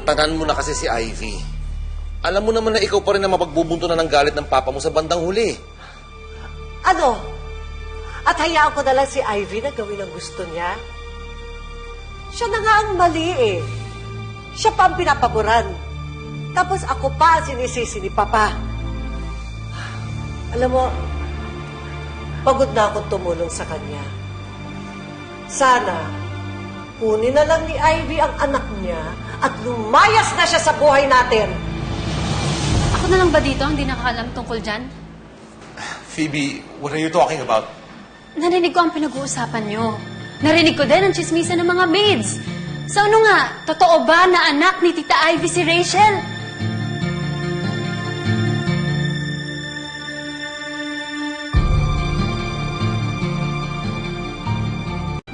Tantanan mo na kasi si Ivy. Alam mo naman na ikaw pa rin na mapagbubunto na ng galit ng papa mo sa bandang huli. Ano? At hayaan ko na lang si Ivy na gawin ang gusto niya? Siya na nga ang mali eh. Siya pa ang pinapaboran. Tapos ako pa ang sinisisi ni Papa. Alam mo, pagod na akong tumulong sa kanya. Sana, kunin na lang ni Ivy ang anak niya at lumayas na siya sa buhay natin. Ako na lang ba dito hindi nakakalam tungkol dyan? Phoebe, what are you talking about? Narinig ko ang pinag-uusapan nyo. Narinig ko din ang chismisa ng mga maids. So ano nga, totoo ba na anak ni Tita Ivy si Rachel?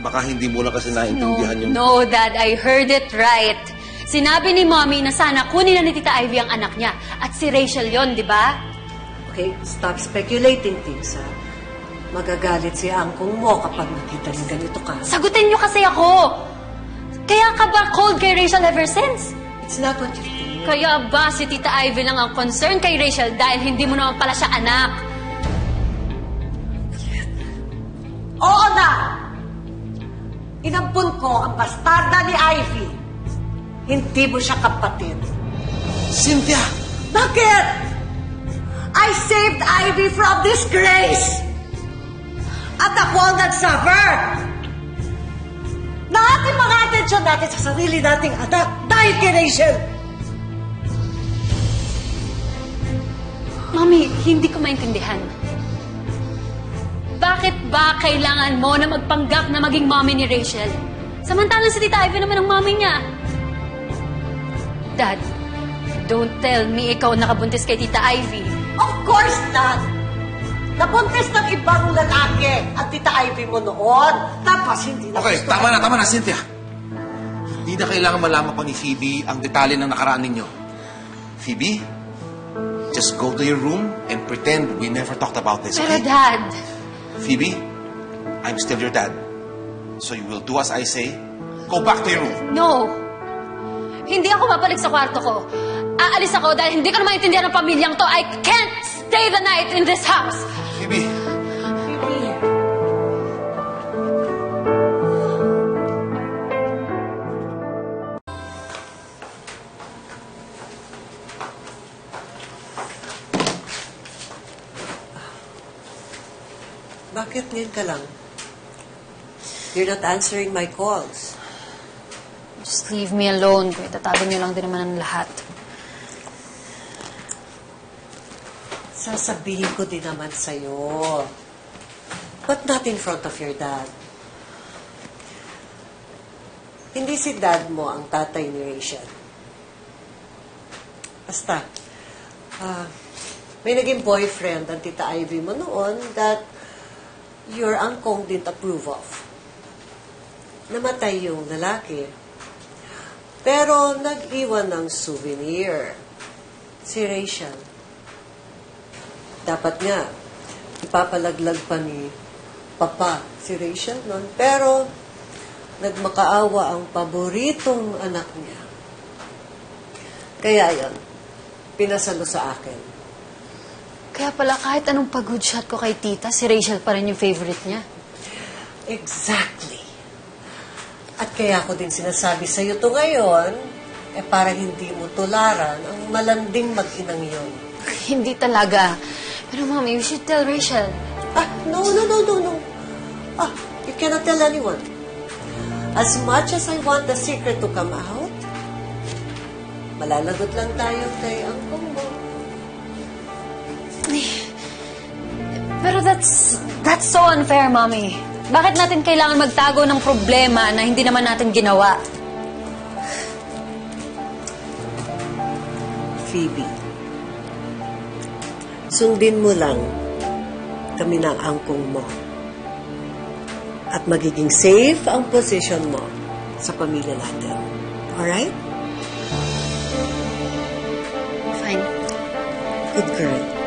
Baka hindi mo lang kasi naintindihan yung... No, Dad, I heard it right. Sinabi ni Mommy na sana kunin na ni Tita Ivy ang anak niya. At si Rachel yon, di ba? Okay, stop speculating things, ha? Magagalit si Angkong mo kapag nakita ng ganito ka. Sagutin niyo kasi ako! Kaya ka ba cold kay Rachel ever since? It's not what you think. Kaya ba si Tita Ivy lang ang concern kay Rachel dahil hindi mo naman pala siya anak? Oo na! Inampun ko ang bastarda ni Ivy. Hindi mo siya kapatid. Cynthia! Bakit? I saved Ivy from disgrace! At ako ang nag-suffer! Naating mga atensyon natin sa sarili nating anak dahil kay Rachel! Mami, hindi ko maintindihan. Bakit ba kailangan mo na magpanggap na maging mommy ni Rachel? Samantalang si Tita Ivy naman ang mommy niya. Dad, don't tell me ikaw nakabuntis kay Tita Ivy. Of course not! Nabuntis ng ibang lalaki at Tita Ivy mo noon. Tapos hindi na Okay, gusto. tama na, Cynthia. Hindi na kailangan malaman pa ni Phoebe ang detalye ng nakaraan ninyo. Phoebe, just go to your room and pretend we never talked about this, Pero okay? Dad... Phoebe, I'm still your dad. So you will do as I say. Go back to your room. No! Hindi ako babalik sa kwarto ko. Aalis ako dahil hindi ko na maintindihan ang pamilyang to. I can't stay the night in this house! Phoebe! Bakit ngayon ka lang? You're not answering my calls. Just leave me alone. Kaya tatago niyo lang din naman ang lahat. Sasabihin ko din naman sa'yo. But not in front of your dad. Hindi si dad mo ang tatay ni Rachel. Basta, may naging boyfriend ang Tita Ivy mo noon that your uncle didn't approve of. Namatay yung lalaki. Pero nag-iwan ng souvenir. Si Rachel. Dapat nga, ipapalaglag pa ni Papa si Rachel noon. Pero nagmakaawa ang paboritong anak niya. Kaya yon, pinasalo sa akin. Kaya pala kahit anong pag-good shot ko kay Tita, si Rachel pa rin yung favorite niya. Exactly. At kaya ko din sinasabi sa iyo to ngayon, para hindi mo tularan ang malanding mag-inang yun. Hindi talaga. Pero Mommy, we should tell Rachel. No. You cannot tell anyone. As much as I want the secret to come out, malalagot lang tayo kay Angkong mo. Pero that's so unfair, Mommy. Bakit natin kailangan magtago ng problema na hindi naman natin ginawa? Phoebe, sundin mo lang kami ng angkong mo. At magiging safe ang position mo sa pamilya natin. Alright? Fine. Good girl.